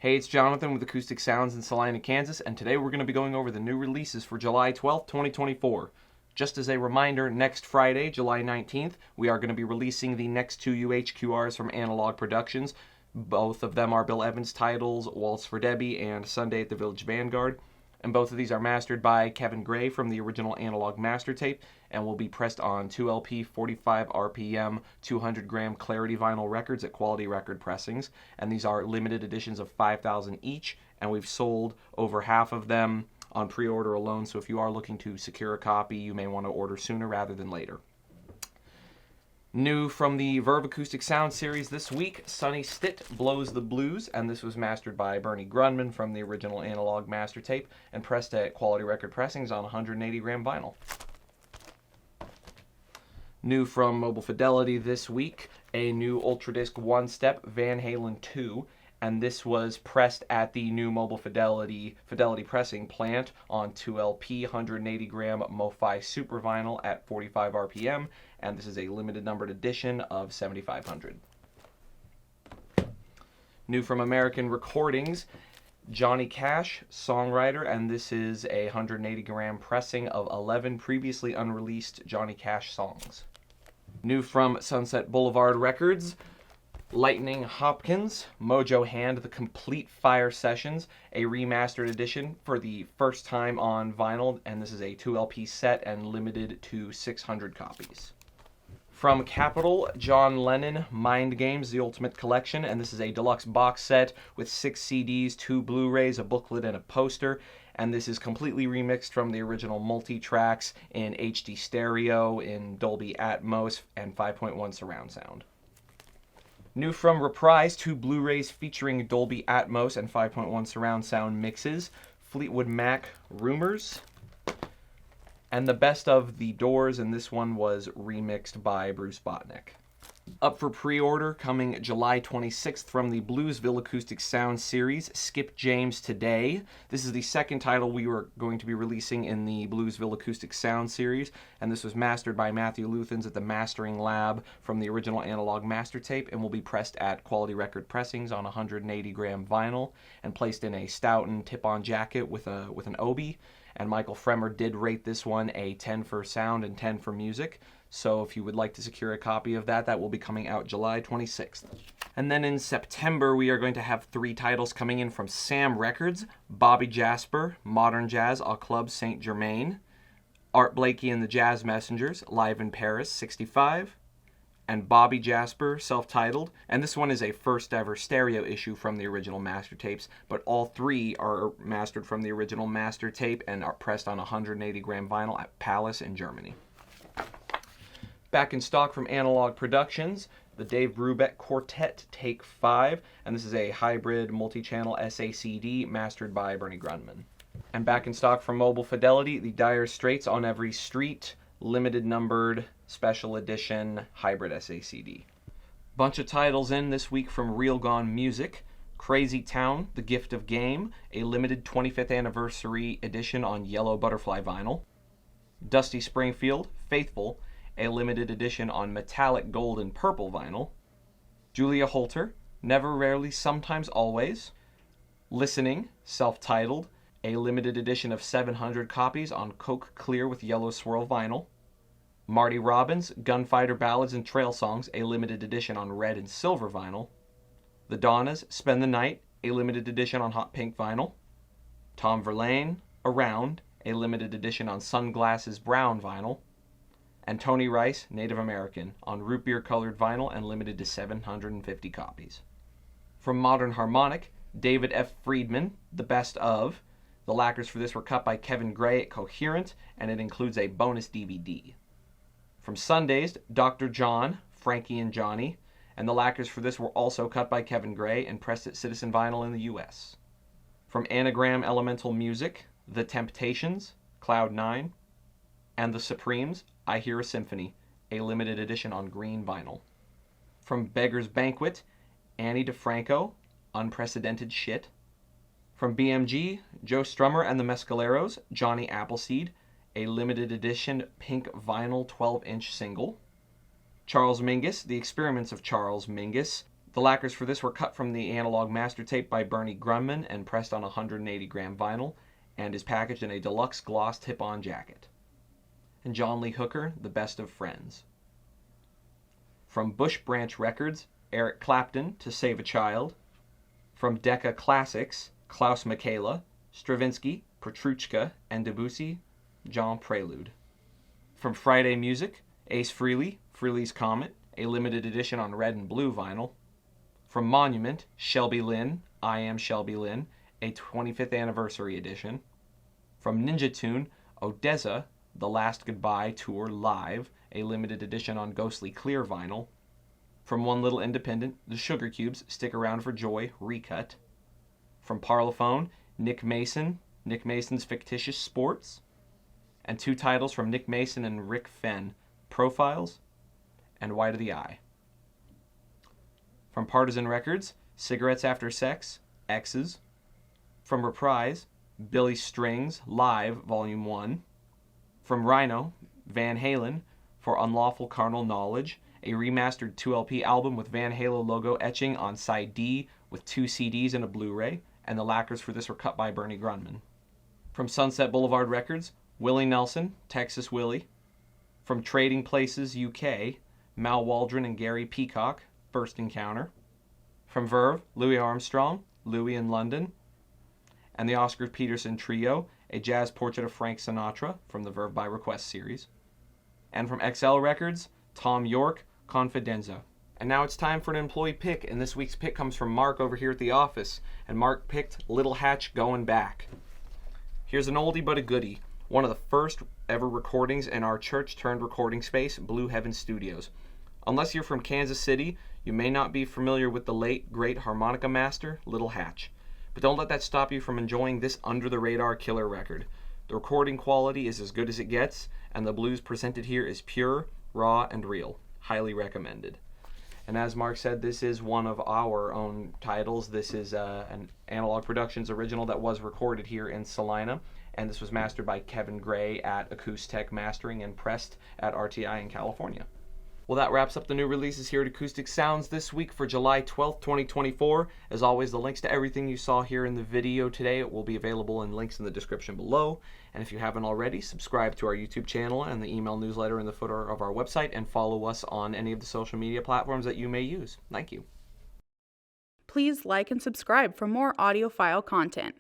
Hey, it's Jonathan with Acoustic Sounds in Salina, Kansas, and today we're going to be going over the new releases for July 12th, 2024. Just as a reminder, next Friday, July 19th, we are going to be releasing the next two UHQRs from Analog Productions. Both of them are Bill Evans titles, Waltz for Debby and Sunday at the Village Vanguard. And both of these are mastered by Kevin Gray from the original Analog Master Tape and will be pressed on 2LP 45 RPM 200 gram Clarity vinyl records at Quality Record Pressings. And these are limited editions of 5,000 each, and we've sold over half of them on pre-order alone, so if you are looking to secure a copy, you may want to order sooner rather than later. New from the Verve Acoustic Sound series this week, Sonny Stitt Blows the Blues, and this was mastered by Bernie Grundman from the original Analog Master Tape and pressed at Quality Record Pressings on 180 gram vinyl. New from Mobile Fidelity this week, a new Ultra Disc one-step Van Halen 2, and this was pressed at the new Mobile Fidelity pressing plant on 2LP 180 gram MoFi Super Vinyl at 45 RPM, and this is a limited numbered edition of 7,500. New from American Recordings, Johnny Cash, songwriter, and this is a 180 gram pressing of 11 previously unreleased Johnny Cash songs. New from Sunset Boulevard Records, Lightning Hopkins, Mojo Hand, The Complete Fire Sessions, a remastered edition for the first time on vinyl, and this is a 2LP set and limited to 600 copies. From Capitol, John Lennon, Mind Games, The Ultimate Collection, and this is a deluxe box set with 6 CDs, 2 Blu-rays, a booklet, and a poster, and this is completely remixed from the original multi-tracks in HD stereo, in Dolby Atmos, and 5.1 surround sound. New from Reprise, 2 Blu-rays featuring Dolby Atmos and 5.1 surround sound mixes, Fleetwood Mac Rumors, and the best of The Doors, and this one was remixed by Bruce Botnick. Up for pre-order, coming July 26th from the Bluesville Acoustic Sound series, Skip James Today. This is the second title we were going to be releasing in the Bluesville Acoustic Sound series, and this was mastered by Matthew Luthans at the Mastering Lab from the original Analog Master Tape, and will be pressed at Quality Record Pressings on 180 gram vinyl and placed in a Stoughton tip-on jacket with an obi. And Michael Fremer did rate this one a 10 for sound and 10 for music. So if you would like to secure a copy of that, that will be coming out July 26th. And then in September, we are going to have 3 titles coming in from Sam Records: Bobby Jasper, Modern Jazz au Club Saint Germain; Art Blakey and the Jazz Messengers, Live in Paris 65; and Bobby Jasper, self-titled, and this one is a first ever stereo issue from the original master tapes, but all 3 are mastered from the original master tape and are pressed on 180 gram vinyl at Palace in Germany. Back in stock from Analog Productions, the Dave Brubeck Quartet Take 5, and this is a hybrid multi-channel SACD mastered by Bernie Grundman. And back in stock from Mobile Fidelity, the Dire Straits On Every Street, limited numbered special edition hybrid SACD. Bunch of titles in this week from Real Gone Music: Crazy Town, The Gift of Game, a limited 25th anniversary edition on yellow butterfly vinyl; Dusty Springfield, Faithful, a limited edition on metallic gold and purple vinyl; Julia Holter, Never, Rarely, Sometimes, Always; Listening, self-titled, a limited edition of 700 copies on Coke Clear with yellow swirl vinyl; Marty Robbins, Gunfighter Ballads and Trail Songs, a limited edition on red and silver vinyl; The Donnas, Spend the Night, a limited edition on hot pink vinyl; Tom Verlaine, Around, a limited edition on sunglasses brown vinyl; and Tony Rice, Native American, on root beer colored vinyl and limited to 750 copies. From Modern Harmonic, David F. Friedman, The Best Of. The lacquers for this were cut by Kevin Gray at Coherent, and it includes a bonus DVD. From Sundazed, Dr. John, Frankie and Johnny, and the lacquers for this were also cut by Kevin Gray and pressed at Citizen Vinyl in the US. From Anagram Elemental Music, The Temptations, Cloud 9, and The Supremes, I Hear a Symphony, a limited edition on green vinyl. From Beggar's Banquet, Annie DeFranco, Unprecedented Shit. From BMG, Joe Strummer and the Mescaleros, Johnny Appleseed, a limited edition pink vinyl 12-inch single. Charles Mingus, The Experiments of Charles Mingus, The lacquers for this were cut from the analog master tape by Bernie Grunman and pressed on 180 gram vinyl, and is packaged in a deluxe gloss tip-on jacket. And John Lee Hooker, The Best of Friends. From Bush Branch Records, Eric Clapton, To Save a Child. From Decca Classics, Klaus Michaela, Stravinsky, Petrushka, and Debussy, Jean Prelude. From Friday Music, Ace Frehley, Frehley's Comet, a limited edition on red and blue vinyl. From Monument, Shelby Lynne, I Am Shelby Lynne, a 25th anniversary edition. From Ninja Tune, Odessa, The Last Goodbye Tour Live, a limited edition on ghostly clear vinyl. From One Little Independent, The Sugar Cubes, Stick Around for Joy, recut. From Parlophone, Nick Mason's Fictitious Sports. And 2 titles from Nick Mason and Rick Fenn, Profiles and Wide of the Eye. From Partisan Records, Cigarettes After Sex, X's. From Reprise, Billy Strings, Live, Volume 1. From Rhino, Van Halen, For Unlawful Carnal Knowledge, a remastered 2LP album with Van Halen logo etching on side D with 2 CDs and a Blu-ray, and the lacquers for this were cut by Bernie Grunman. From Sunset Boulevard Records, Willie Nelson, Texas Willie. From Trading Places UK, Mal Waldron and Gary Peacock, First Encounter. From Verve, Louis Armstrong, Louis in London. And the Oscar Peterson Trio, a jazz portrait of Frank Sinatra from the Verve by Request series. And from XL Records, Tom York, Confidenza. And now it's time for an employee pick, and this week's pick comes from Mark over here at the office. And Mark picked Little Hatch Going Back. Here's an oldie but a goodie. One of the first ever recordings in our church-turned recording space, Blue Heaven Studios. Unless you're from Kansas City, you may not be familiar with the late, great harmonica master, Little Hatch. But don't let that stop you from enjoying this under-the-radar killer record. The recording quality is as good as it gets, and the blues presented here is pure, raw, and real. Highly recommended. And as Mark said, this is one of our own titles. This is an Analog Productions original that was recorded here in Salina, and this was mastered by Kevin Gray at Acoustic Mastering and pressed at RTI in California. Well, that wraps up the new releases here at Acoustic Sounds this week for July 12th, 2024. As always, the links to everything you saw here in the video today will be available in links in the description below. And if you haven't already, subscribe to our YouTube channel and the email newsletter in the footer of our website, and follow us on any of the social media platforms that you may use. Thank you. Please like and subscribe for more audiophile content.